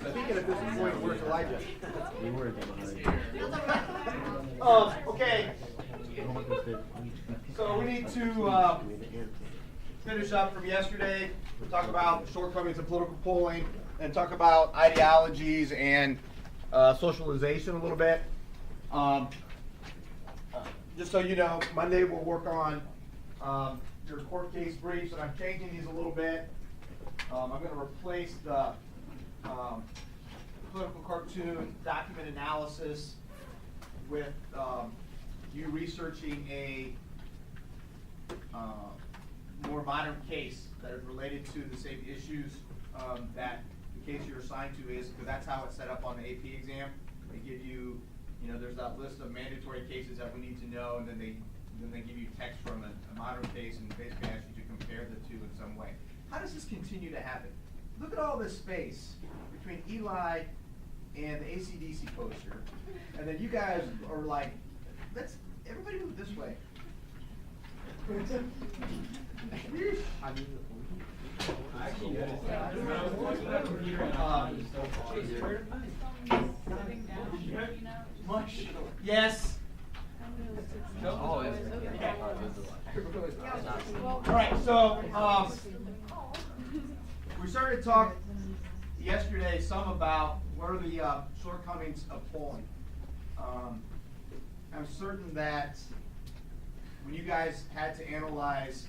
Speaking of disappointing, where's Elijah? Okay. So we need to finish up from yesterday. We'll talk about the shortcomings of political polling and talk about ideologies and socialization a little bit. Just so you know, Monday we'll work on your court case briefs, and I'm changing these a little bit. I'm going to replace the political cartoon document analysis with you researching a more modern case that is related to the same issues that the case you're assigned to is, because that's how it's set up on the AP exam. They give you, there's that list of mandatory cases that we need to know, and then they give you text from a modern case and basically ask you to compare the two in some way. How does this continue to happen? Look at all this space between Eli and the AC/DC poster, and then you guys are like, let's everybody move this way. Yes. All right, so we started to talk yesterday some about what are the shortcomings of polling. I'm certain that when you guys had to analyze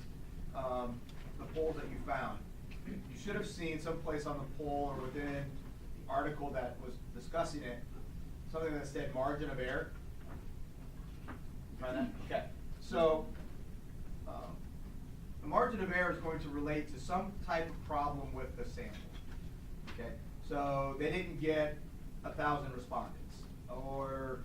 the polls that you found, you should have seen someplace on the poll or within the article that was discussing it, something that said margin of error. Find that? Okay. So the margin of error is going to relate to some type of problem with the sample. Okay. So they didn't get 1,000 respondents, or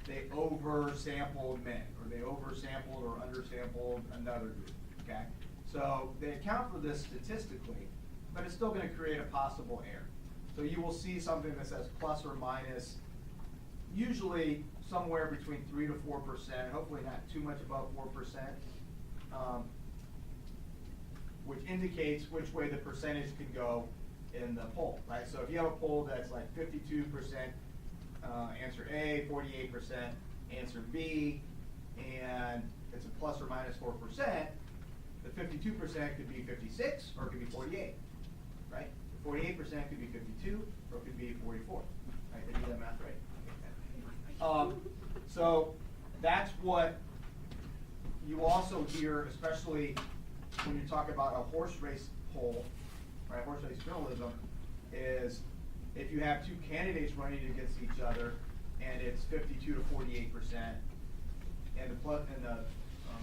they oversampled men, or they oversampled or undersampled another group. Okay. So they account for this statistically, but it's still going to create a possible error. So you will see something that says plus or minus, usually somewhere between 3 to 4%, hopefully not too much above 4%, which indicates which way the percentage can go in the poll, right? So if you have a poll that's like 52% answer A, 48% answer B, and it's a plus or minus 4%, the 52% could be 56 or it could be 48, right? The 48% could be 52 or it could be 44, right? Did I do that math right? So that's what you also hear, especially when you talk about a horse race poll, right? Horse race journalism is if you have two candidates running against each other and it's 52 to 48%, and the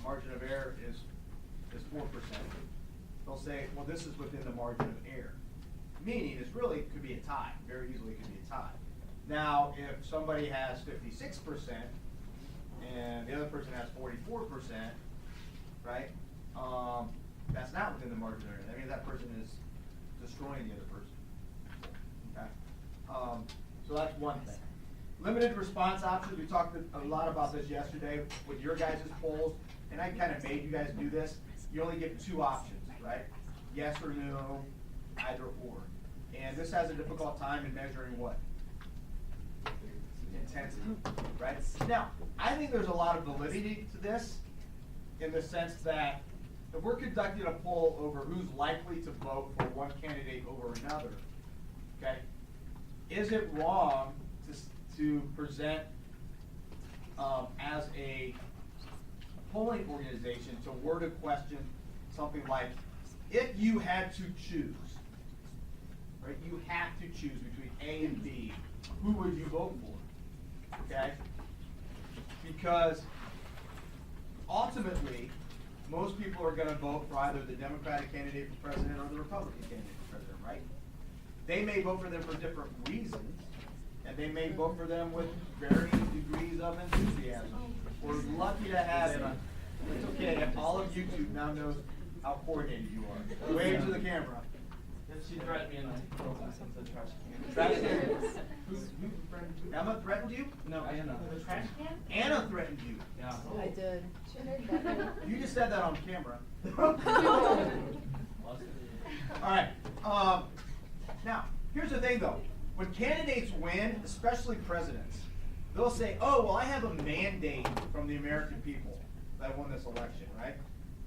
margin of error is 4%. They'll say, well, this is within the margin of error, meaning it's really could be a tie. Very easily could be a tie. Now, if somebody has 56% and the other person has 44%, right? That's not within the margin of error. That means that person is destroying the other person. Okay. So that's one thing. Limited response options. We talked a lot about this yesterday with your guys' polls, and I kind of made you guys do this. You only get two options, right? Yes or no, either or. And this has a difficult time in measuring what? Intensity, right? Now, I think there's a lot of validity to this in the sense that if we're conducting a poll over who's likely to vote for one candidate over another, okay, is it wrong to present as a polling organization to word a question something like, if you had to choose, right, you have to choose between A and B, who would you vote for? Okay? Because ultimately, most people are going to vote for either the Democratic candidate for president or the Republican candidate for president, right? They may vote for them for different reasons, and they may vote for them with varying degrees of enthusiasm. We're lucky to have it. It's okay, all of YouTube now knows how coordinated you are. Wave to the camera. She threatened me in the trash can. Trash can? Emma threatened you? No, Anna. The trash can? Anna threatened you. Yeah. I did. You just said that on camera. All right. Now, here's the thing, though. When candidates win, especially presidents, they'll say, "Oh, well, I have a mandate from the American people that won this election," right?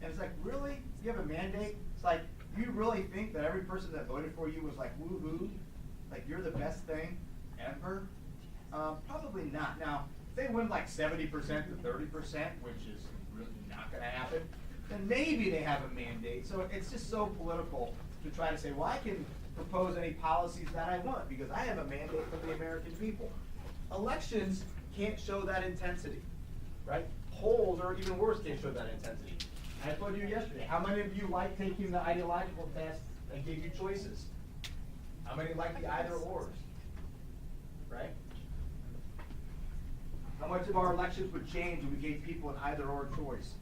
And it's like, really? You have a mandate? It's like, you really think that every person that voted for you was like, woo-hoo? Like, you're the best thing ever? Probably not. Now, if they win like 70% to 30%, which is really not going to happen, then maybe they have a mandate. So it's just so political to try to say, well, I can propose any policies that I want because I have a mandate from the American people. Elections can't show that intensity, right? Polls, or even worse, can't show that intensity. I told you yesterday, how many of you like taking the ideological test that gave you choices? How many like the either-ors, right? How much of our elections would change if we gave people an either-or choice,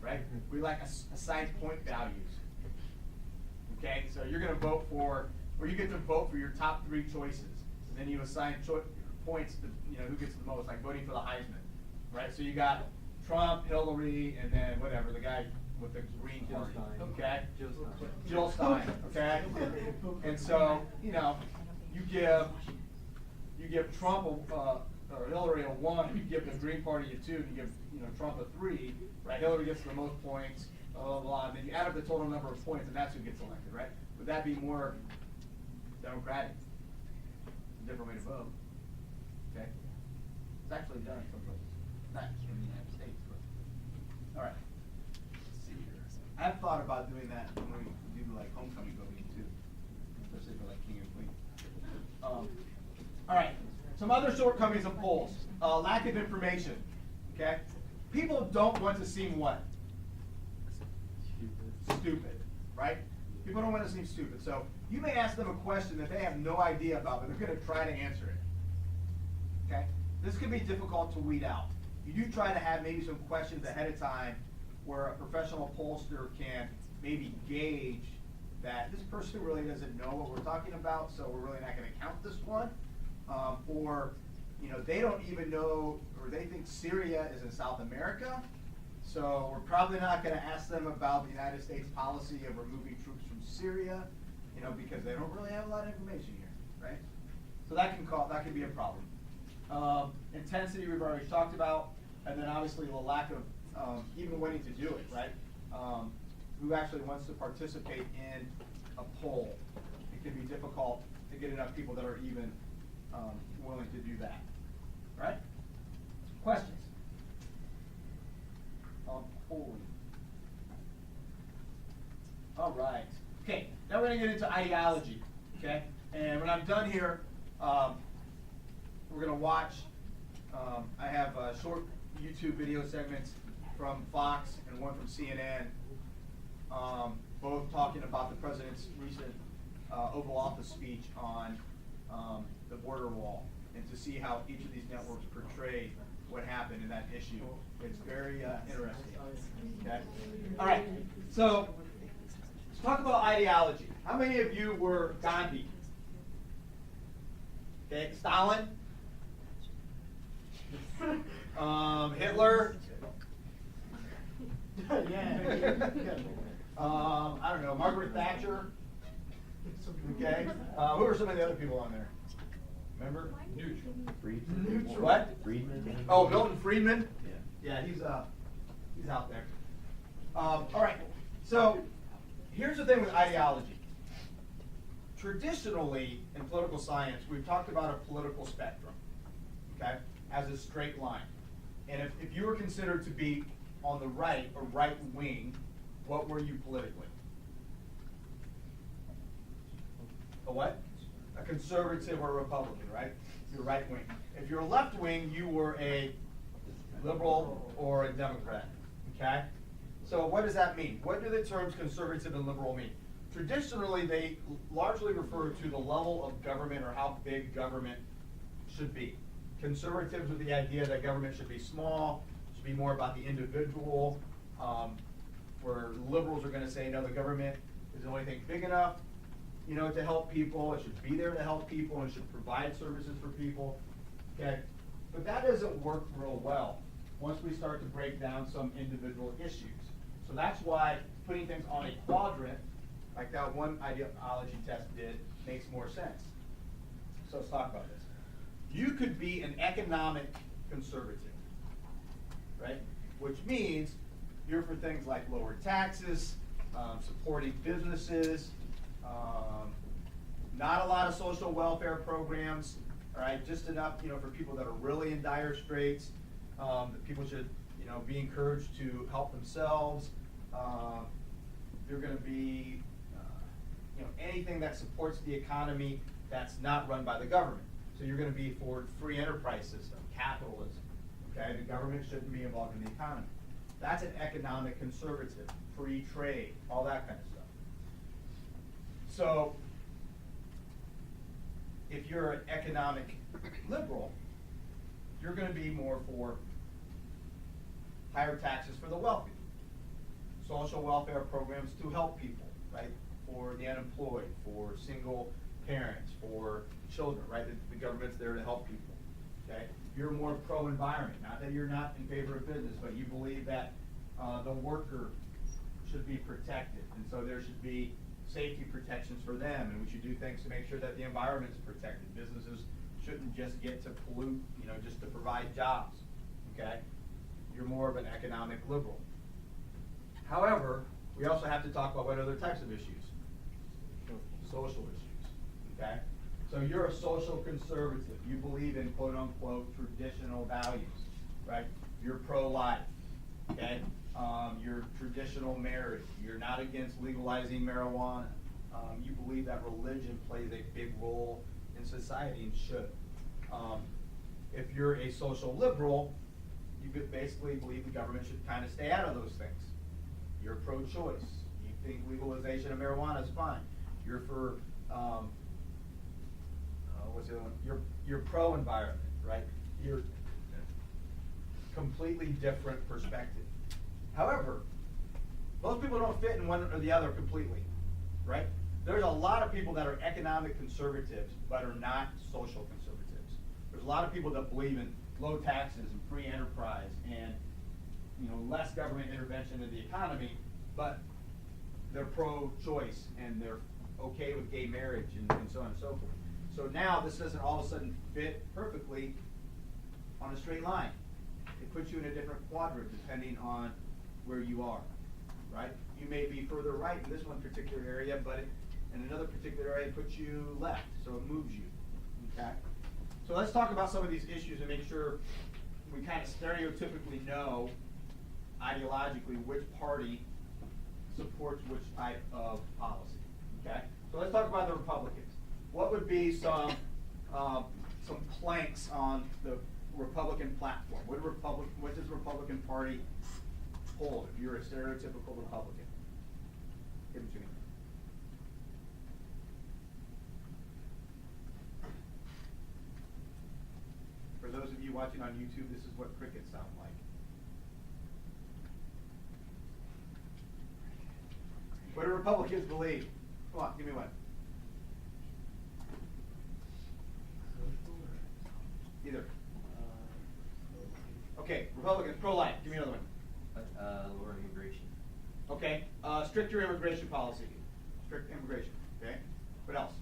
right? We like assigned point values. Okay, so you're going to vote for, or you get to vote for your top 3 choices, and then you assign points to, who gets the most, like voting for the Heisman, right? So you got Trump, Hillary, and then whatever, the guy with the green party, okay? Jill Stein, okay? And so, you give Trump or Hillary a 1, you give the Green Party a 2, and you give Trump a 3, right? Hillary gets the most points, blah, blah, blah, and then you add up the total number of points, and that's who gets elected, right? Would that be more democratic? A different way to vote, okay? It's actually done in some places, not in the United States, but, all right. Let's see here. I've thought about doing that when we do like homecoming voting too, especially for like king and queen. All right. Some other shortcomings of polls. Lack of information, okay? People don't want to seem what? Stupid, right? People don't want to seem stupid. So you may ask them a question that they have no idea about, but they're going to try to answer it, okay? This can be difficult to weed out. You do try to have maybe some questions ahead of time where a professional pollster can maybe gauge that this person really doesn't know what we're talking about, so we're really not going to count this one. Or they don't even know, or they think Syria is in South America, so we're probably not going to ask them about the United States policy of removing troops from Syria, because they don't really have a lot of information here, right? So that can be a problem. Intensity we've already talked about, and then obviously the lack of even wanting to do it, right? Who actually wants to participate in a poll? It can be difficult to get enough people that are even willing to do that. All right? Questions? Polling. All right. Okay, now we're going to get into ideology. Okay? And when I'm done here, we're going to watch, I have short YouTube video segments from Fox and one from CNN, both talking about the president's recent Oval Office speech on the border wall, and to see how each of these networks portray what happened in that issue. It's very interesting. Okay? All right, so let's talk about ideology. How many of you were Gandhi? Okay, Stalin? Hitler? Yeah. I don't know, Margaret Thatcher? Okay. Who are some of the other people on there? Remember? Friedman. What? Friedman. Oh, Milton Friedman? Yeah. Yeah, he's out there. All right. So here's the thing with ideology. Traditionally, in political science, we've talked about a political spectrum, okay, as a straight line. And if you were considered to be on the right or right wing, what were you politically? A what? A conservative or a Republican, right? You're right wing. If you're a left wing, you were a liberal or a Democrat, okay? So what does that mean? What do the terms conservative and liberal mean? Traditionally, they largely refer to the level of government or how big government should be. Conservatives with the idea that government should be small, should be more about the individual, where liberals are going to say, no, the government is the only thing big enough, to help people. It should be there to help people, and it should provide services for people. Okay, but that doesn't work real well once we start to break down some individual issues. So that's why putting things on a quadrant like that one ideology test did, makes more sense. So let's talk about this. You could be an economic conservative, right? Which means you're for things like lower taxes, supporting businesses, not a lot of social welfare programs, all right? Just enough, for people that are really in dire straits. That people should, be encouraged to help themselves. You're going to be, anything that supports the economy that's not run by the government. So you're going to be for free enterprise system, capitalism. Okay, the government shouldn't be involved in the economy. That's an economic conservative, free trade, all that kind of stuff. So if you're an economic liberal, you're going to be more for higher taxes for the wealthy, social welfare programs to help people, right? For the unemployed, for single parents, for children, right? The government's there to help people, okay? You're more pro-environment, not that you're not in favor of business, but you believe that the worker should be protected, and so there should be safety protections for them, and we should do things to make sure that the environment's protected. Businesses shouldn't just get to pollute, just to provide jobs, okay? You're more of an economic liberal. However, we also have to talk about what other types of issues. Social issues, okay? So you're a social conservative. You believe in quote unquote traditional values, right? You're pro-life, okay? You're traditional marriage. You're not against legalizing marijuana. You believe that religion plays a big role in society and should. If you're a social liberal, you could basically believe the government should kind of stay out of those things. You're pro-choice. You think legalization of marijuana is fine. You're for, what's the other one? You're pro-environment, right? You're completely different perspective. However, those people don't fit in one or the other completely, right? There's a lot of people that are economic conservatives but are not social conservatives. There's a lot of people that believe in low taxes and free enterprise and less government intervention in the economy, but they're pro-choice and they're okay with gay marriage and so on and so forth. So now this doesn't all of a sudden fit perfectly on a straight line. It puts you in a different quadrant depending on where you are, right? You may be further right in this one particular area, but in another particular area it puts you left, so it moves you, okay? So let's talk about some of these issues and make sure we kind of stereotypically know ideologically which party supports which type of policy, okay? So let's talk about the Republicans. What would be some planks on the Republican platform? What does the Republican Party hold if you're a stereotypical Republican? Give it to me. For those of you watching on YouTube, this is what crickets sound like. What do Republicans believe? Come on, give me one. Either. Okay, Republicans, pro-life. Give me another one. Lower immigration. Okay, stricter immigration policy. Strict immigration, okay? What else?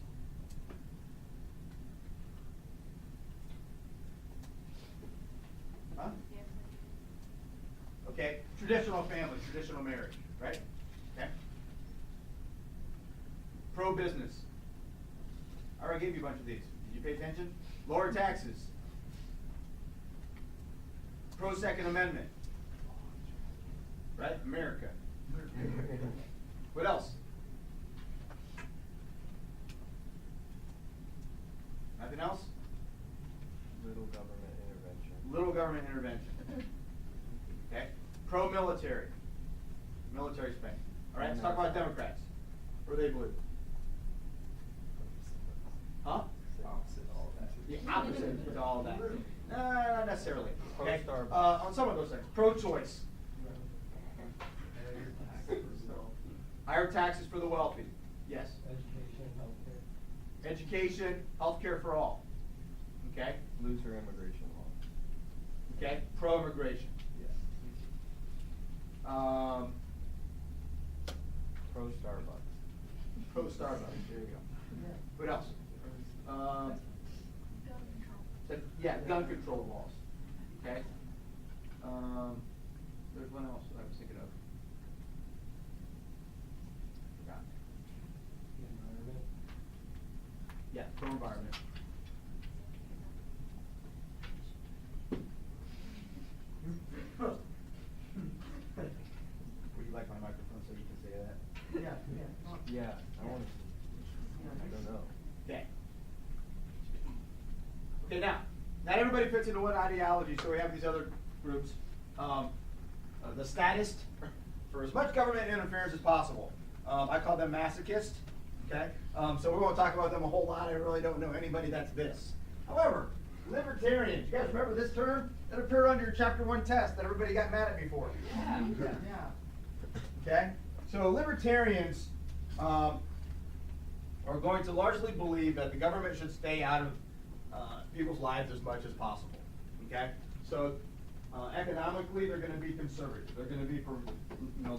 Huh? Okay, traditional family, traditional marriage, right? Okay. Pro-business. I already gave you a bunch of these. Did you pay attention? Lower taxes. Pro-Second Amendment. Right? America. What else? Nothing else? Little government intervention. Little government intervention. Okay? Pro-military. Military spending. All right, let's talk about Democrats. What do they believe? Huh? The opposite to all that. No, not necessarily. Okay? On some of those things. Pro-choice. Higher taxes for the wealthy. Yes. Education, healthcare for all. Okay? Looser immigration law. Okay? Pro-immigration. Yes. Pro Starbucks. Pro Starbucks, there you go. What else? Yeah, gun control laws. Okay. There's one else I was thinking of. Forgot. Yeah, pro environment. Would you like my microphone so you can say that? Yeah, I want to. I don't know. Okay. Okay, now, not everybody fits into one ideology, so we have these other groups. The statist, for as much government interference as possible. I call them masochists, okay? So we won't talk about them a whole lot. I really don't know anybody that's this. However, libertarians, you guys remember this term? That appeared under your chapter 1 test that everybody got mad at me for. Yeah. Okay? So libertarians are going to largely believe that the government should stay out of people's lives as much as possible. Okay? So economically, they're going to be conservative. They're going to be for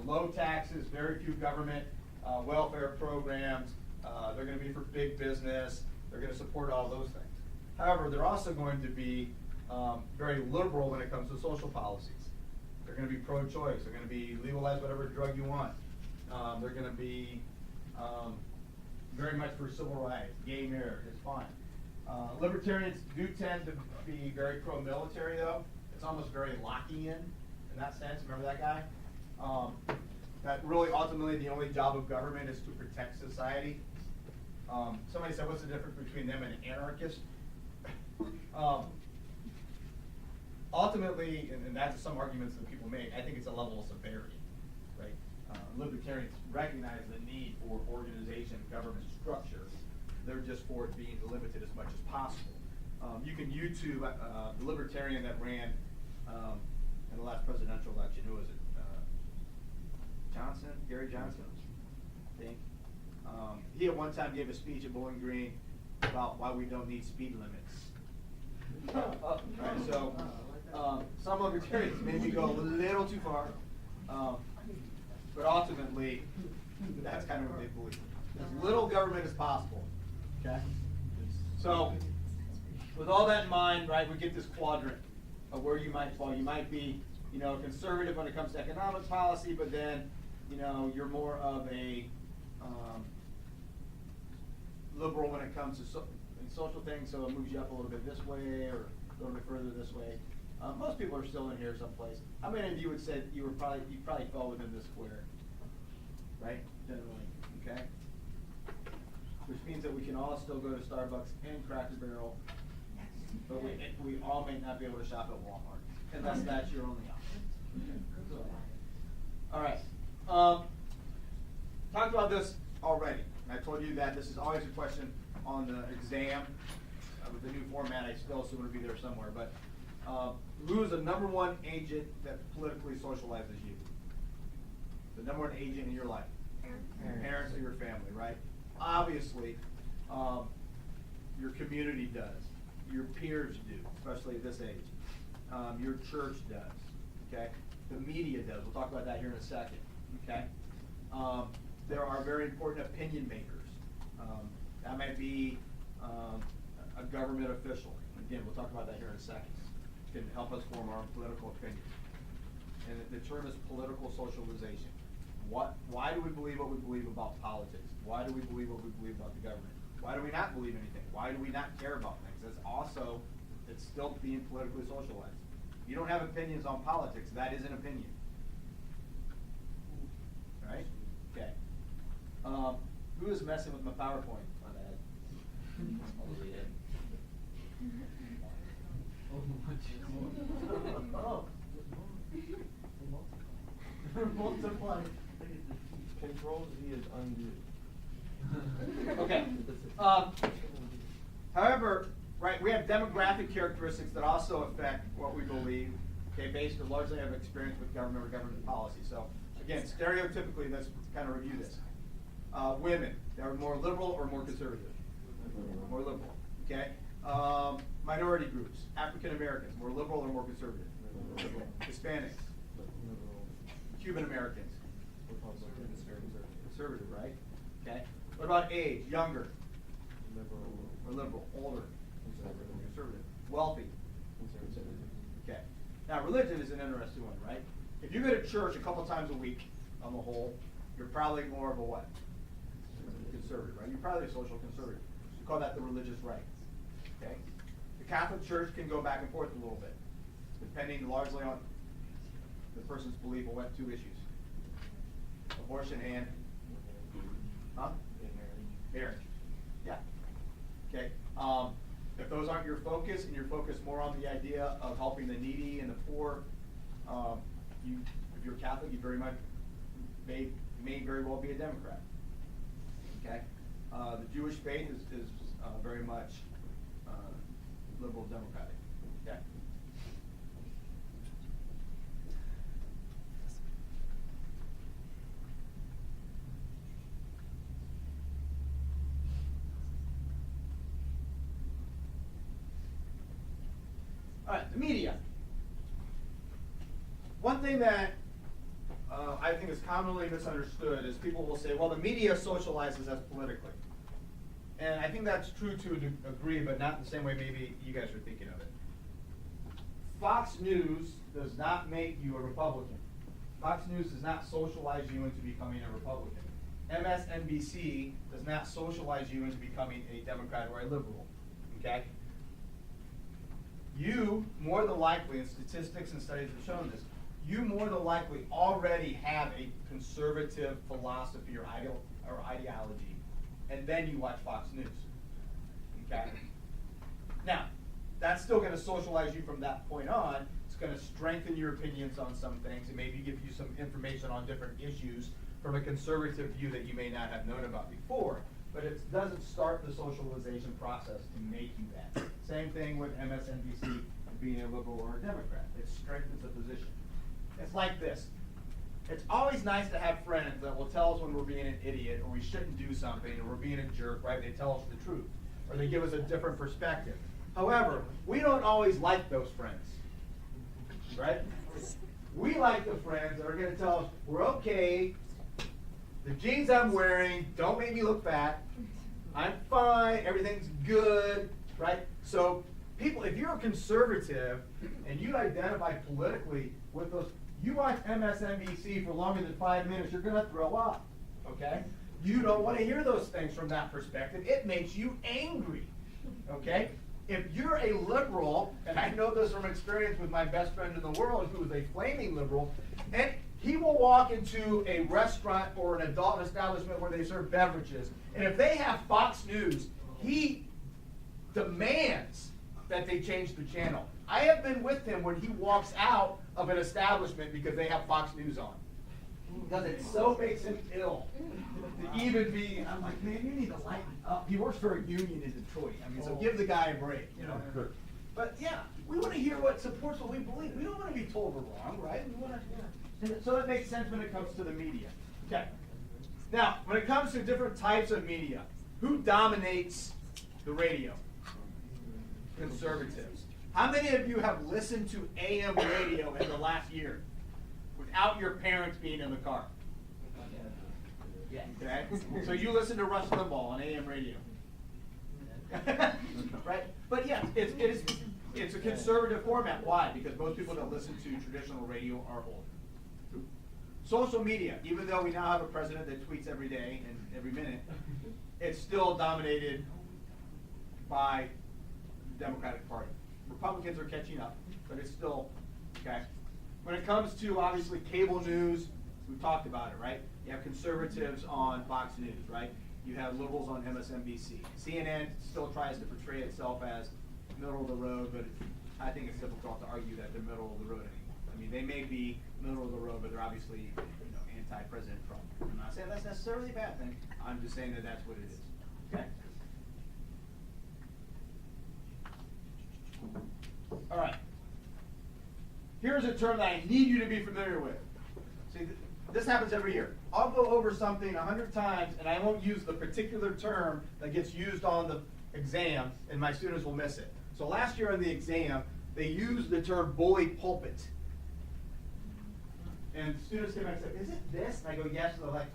low taxes, very few government welfare programs. They're going to be for big business. They're going to support all those things. However, they're also going to be very liberal when it comes to social policies. They're going to be pro-choice. They're going to be legalize whatever drug you want. They're going to be very much for civil rights. Gay marriage is fine. Libertarians do tend to be very pro-military, though. It's almost very Lockean in that sense. Remember that guy? That really ultimately the only job of government is to protect society. Somebody said, what's the difference between them and an anarchist? Ultimately, and that's some arguments that people make, I think it's a level of severity, right? Libertarians recognize the need for organization, government structure. They're just for it being limited as much as possible. You can YouTube the libertarian that ran in the last presidential election. Who was it? Johnson? Gary Johnson, I think. He at one time gave a speech at Bowling Green about why we don't need speed limits. Right, so some libertarians maybe go a little too far, but ultimately that's kind of what they believe. As little government as possible. Okay? So with all that in mind, right, we get this quadrant of where you might fall. You might be, conservative when it comes to economic policy, but then, you're more of a liberal when it comes to social things, so it moves you up a little bit this way or a little bit further this way. Most people are still in here someplace. How many of you would say you probably fall within this square? Right? Generally. Okay? Which means that we can all still go to Starbucks and Cracker Barrel, but we all may not be able to shop at Walmart, unless that's your only option. So, all right. Talked about this already. I told you that this is always a question on the exam. With the new format, I still assume it'll be there somewhere. But who is the number one agent that politically socializes you? The number one agent in your life? Parents or your family, right? Obviously, your community does. Your peers do, especially at this age. Your church does. Okay? The media does. We'll talk about that here in a second. Okay? There are very important opinion makers. That might be a government official. Again, we'll talk about that here in a second. It can help us form our political opinions. And the term is political socialization. Why do we believe what we believe about politics? Why do we believe what we believe about the government? Why do we not believe anything? Why do we not care about things? It's still being politically socialized. If you don't have opinions on politics, that is an opinion. Right? Okay. Who is messing with my PowerPoint? My bad. I'll read it. Multiply. Control Z is undo. Okay. However, right, we have demographic characteristics that also affect what we believe, okay, based on largely have experience with government or government policy. So, again, stereotypically, let's kind of review this. Women, they're more liberal or more conservative? More liberal, okay? Minority groups, African Americans, more liberal or more conservative? Liberal. Hispanics, Cuban Americans, conservative, right? Okay. about age? Younger Liberal. or liberal? Older? Conservative. Conservative. Wealthy? Conservative. Okay. Now, religion is an interesting one, right? If you go to church a couple times a week, on the whole, you're probably more of a what? Conservative, right? You're probably a social conservative. We call that the religious right. Okay? The Catholic Church can go back and forth a little bit, depending largely on the person's belief on what two issues: abortion and marriage. Yeah. Okay. If those aren't your focus, and you're focused more on the idea of helping the needy and the poor, if you're Catholic, you very much may very well be a Democrat. Okay. The Jewish faith is very much liberal democratic. Okay. All right, the media. One thing that I think is commonly misunderstood is people will say, well, the media socializes us politically. And I think that's true to a degree, but not in the same way maybe you guys are thinking of it. Fox News does not make you a Republican. Fox News does not socialize you into becoming a Republican. MSNBC does not socialize you into becoming a Democrat or a liberal. Okay? You, more than likely, and statistics and studies have shown this, you more than likely already have a conservative philosophy or ideology, and then you watch Fox News. Okay? Now, that's still going to socialize you from that point on. It's going to strengthen your opinions on some things and maybe give you some information on different issues from a conservative view that you may not have known about before. But it doesn't start the socialization process to make you that. Same thing with MSNBC being a liberal or a Democrat. It strengthens the position. It's like this. It's always nice to have friends that will tell us when we're being an idiot or we shouldn't do something or we're being a jerk, right? They tell us the truth or they give us a different perspective. However, we don't always like those friends, right? We like the friends that are going to tell us we're okay, the jeans I'm wearing don't make me look fat, I'm fine, everything's good, right? So people, if you're a conservative and you identify politically with those, you watch MSNBC for longer than 5 minutes, you're going to throw up, okay? You don't want to hear those things from that perspective. It makes you angry, okay? If you're a liberal, and I know this from experience with my best friend in the world who is a flaming liberal, and he will walk into a restaurant or an adult establishment where they serve beverages, and if they have Fox News, he demands that they change the channel. I have been with him when he walks out of an establishment because they have Fox News on. Because it so makes him ill to even be, I'm like, man, you need to lighten up. He works for a union in Detroit. I mean, so give the guy a break, you know. But yeah, we want to hear what supports what we believe. We don't want to be told we're wrong, right? We want to, yeah. So that makes sense when it comes to the media. Okay. Now, when it comes to different types of media, who dominates the radio? Conservatives. How many of you have listened to AM radio in the last year without your parents being in the car? Yeah. Okay. So you listen to Rush Limbaugh on AM radio. Right? But yeah, it's a conservative format. Why? Because most people that listen to traditional radio are old. Social media, even though we now have a president that tweets every day and every minute, it's still dominated by the Democratic Party. Republicans are catching up, but it's still, okay? When it comes to, obviously, cable news, we've talked about it, right? You have conservatives on Fox News, right? You have liberals on MSNBC. CNN still tries to portray itself as middle of the road, but I think it's difficult to argue that they're middle of the road anymore. I mean, they may be middle of the road, but they're obviously, anti-President Trump. I'm not saying that's necessarily a bad thing. I'm just saying that that's what it is, okay? All right. Here's a term that I need you to be familiar with. See, this happens every year. I'll go over something 100 times, and I won't use the particular term that gets used on the exam, and my students will miss it. So last year on the exam, they used the term bully pulpit. And students came back and said, is it this? And I go, yes. And they're like,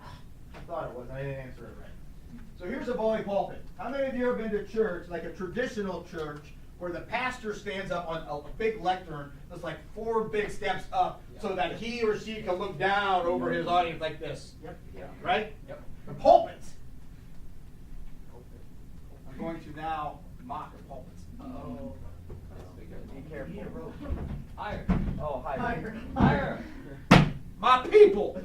I thought it was, and I didn't answer it right. So here's a bully pulpit. How many of you have been to church, like a traditional church, where the pastor stands up on a big lectern that's like 4 big steps up so that he or she can look down over his audience like this? Yep. Yeah. Right? Yep. The pulpits. I'm going to now mock the pulpits. Oh. Be careful. Higher. Oh, higher. Higher. Higher. My people.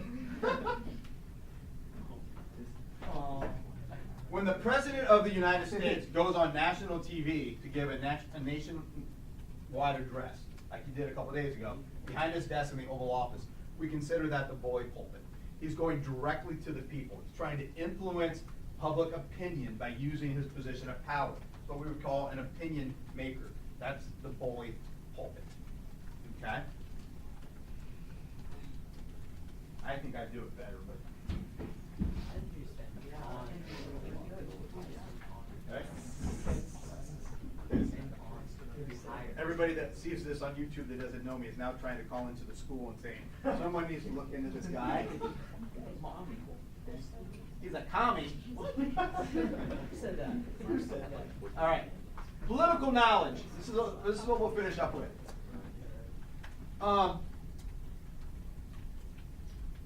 When the President of the United States goes on national TV to give a nationwide address, like he did a couple days ago, behind his desk in the Oval Office, we consider that the bully pulpit. He's going directly to the people. He's trying to influence public opinion by using his position of power. That's what we would call an opinion maker. That's the bully pulpit. Okay? I think I do it better, but. Okay. Everybody that sees this on YouTube that doesn't know me is now trying to call into the school and saying, someone needs to look into this guy. He's a commie. Who said that? All right. Political knowledge. This is what we'll finish up with.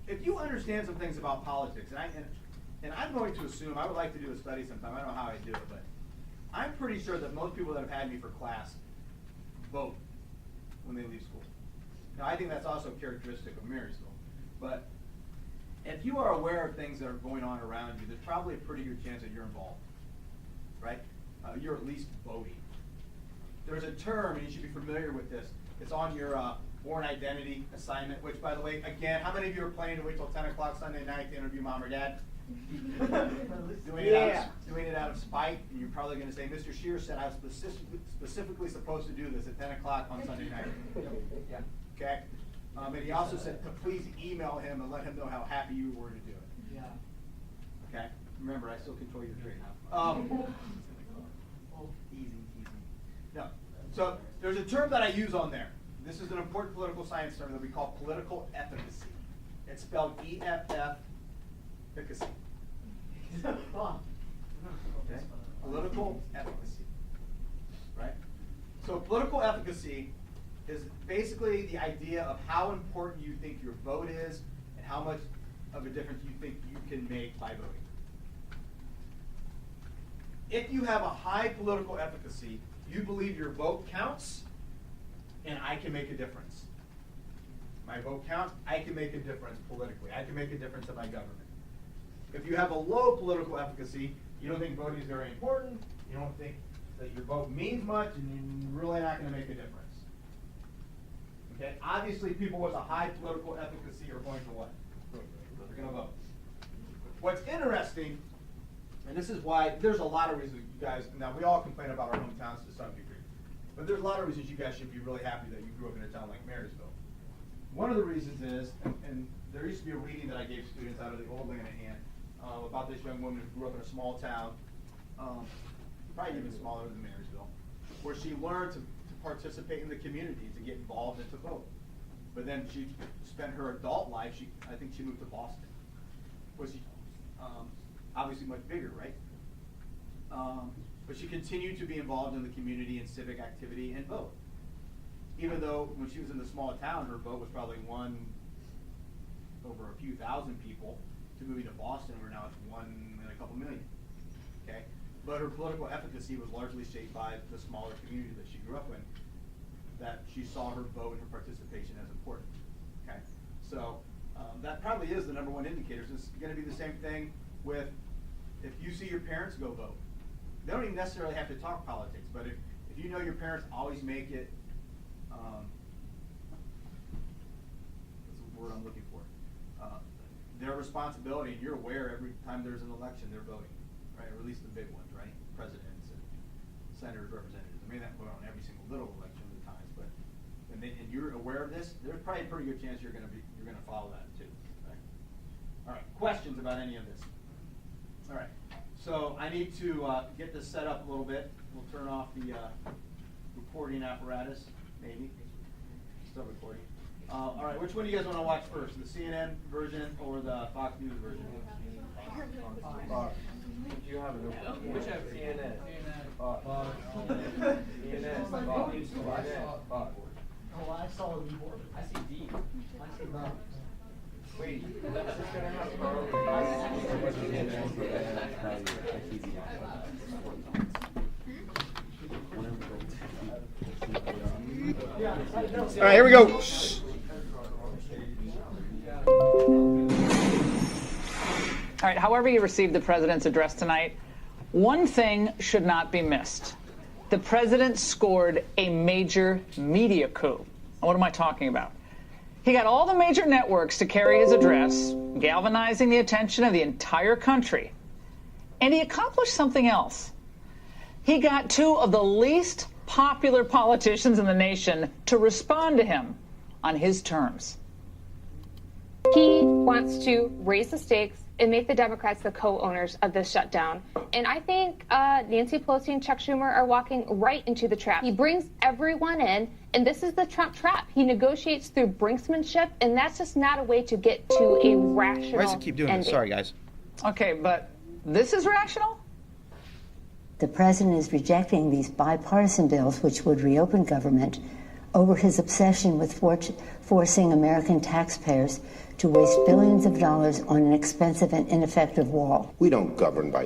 If you understand some things about politics, and I'm going to assume, I would like to do a study sometime, I don't know how I do it, but I'm pretty sure that most people that have had me for class vote when they leave school. Now, I think that's also characteristic of Marysville. But if you are aware of things that are going on around you, there's probably a pretty good chance that you're involved, right? You're at least voting. There's a term, and you should be familiar with this. It's on your Born Identity assignment, which, by the way, again, how many of you are planning to wait till 10 o'clock Sunday night to interview mom or dad? doing it out of spite, and you're probably going to say, Mr. Shear said I was specifically supposed to do this at 10 o'clock on Sunday night. Yeah. Okay? And he also said to please email him and let him know how happy you were to do it. Yeah. Okay? Remember, I still control your trade. Easy. No. So there's a term that I use on there. This is an important political science term that we call political efficacy. It's spelled E-F-F, efficacy. Okay? Political efficacy. Right? So political efficacy is basically the idea of how important you think your vote is and how much of a difference you think you can make by voting. If you have a high political efficacy, you believe your vote counts and I can make a difference. My vote counts, I can make a difference politically. I can make a difference in my government. If you have a low political efficacy, you don't think voting is very important, you don't think that your vote means much, and you're really not going to make a difference. Okay? Obviously, people with a high political efficacy are going to what? They're going to vote. What's interesting, and this is why there's a lot of reasons you guys, now we all complain about our hometowns to some degree, but there's a lot of reasons you guys should be really happy that you grew up in a town like Marysville. One of the reasons is, and there used to be a reading that I gave students out of the old Lanahan about this young woman who grew up in a small town, probably even smaller than Marysville, where she learned to participate in the community, to get involved and to vote. But then she spent her adult life, I think she moved to Boston, where she, obviously much bigger, right? But she continued to be involved in the community and civic activity and vote. Even though when she was in the small town, her vote was probably one over a few thousand people, to moving to Boston, where now it's 1 in a couple million. Okay? But her political efficacy was largely shaped by the smaller community that she grew up in, that she saw her vote and her participation as important. Okay? So that probably is the #1 indicator. So it's going to be the same thing with if you see your parents go vote. They don't even necessarily have to talk politics, but if you know your parents always make it, what's the word I'm looking for? Their responsibility, and you're aware every time there's an election they're voting, right? Or at least the big ones, right? Presidents and senators, representatives. They may not vote on every single little election at times, but and you're aware of this, there's probably a pretty good chance you're gonna follow that too. Right? All right, questions about any of this? All right, so I need to get this set up a little bit. We'll turn off the recording apparatus, maybe. Still recording. All right, which one do you guys want to watch first? The CNN version or the Fox News version? Fox. You have it. Which have CNN. Fuck. CNN. Fuck. Oh, I saw the board. I see D. I see that. Wait, is this gonna have Carl? All right, here we go. All right, however you received the president's address tonight, one thing should not be missed. The president scored a major media coup. What am I talking about? He got all the major networks to carry his address, galvanizing the attention of the entire country. And he accomplished something else. He got two of the least popular politicians in the nation to respond to him on his terms. He wants to raise the stakes and make the Democrats the co-owners of this shutdown. And I think Nancy Pelosi and Chuck Schumer are walking right into the trap. He brings everyone in, and this is the Trump trap. He negotiates through brinksmanship, and that's just not a way to get to a rational Why does it keep doing this? ending. Sorry, guys. Okay, but this is rational? The president is rejecting these bipartisan bills, which would reopen government, over his obsession with forcing American taxpayers to waste billions of dollars on an expensive and ineffective wall. We don't govern by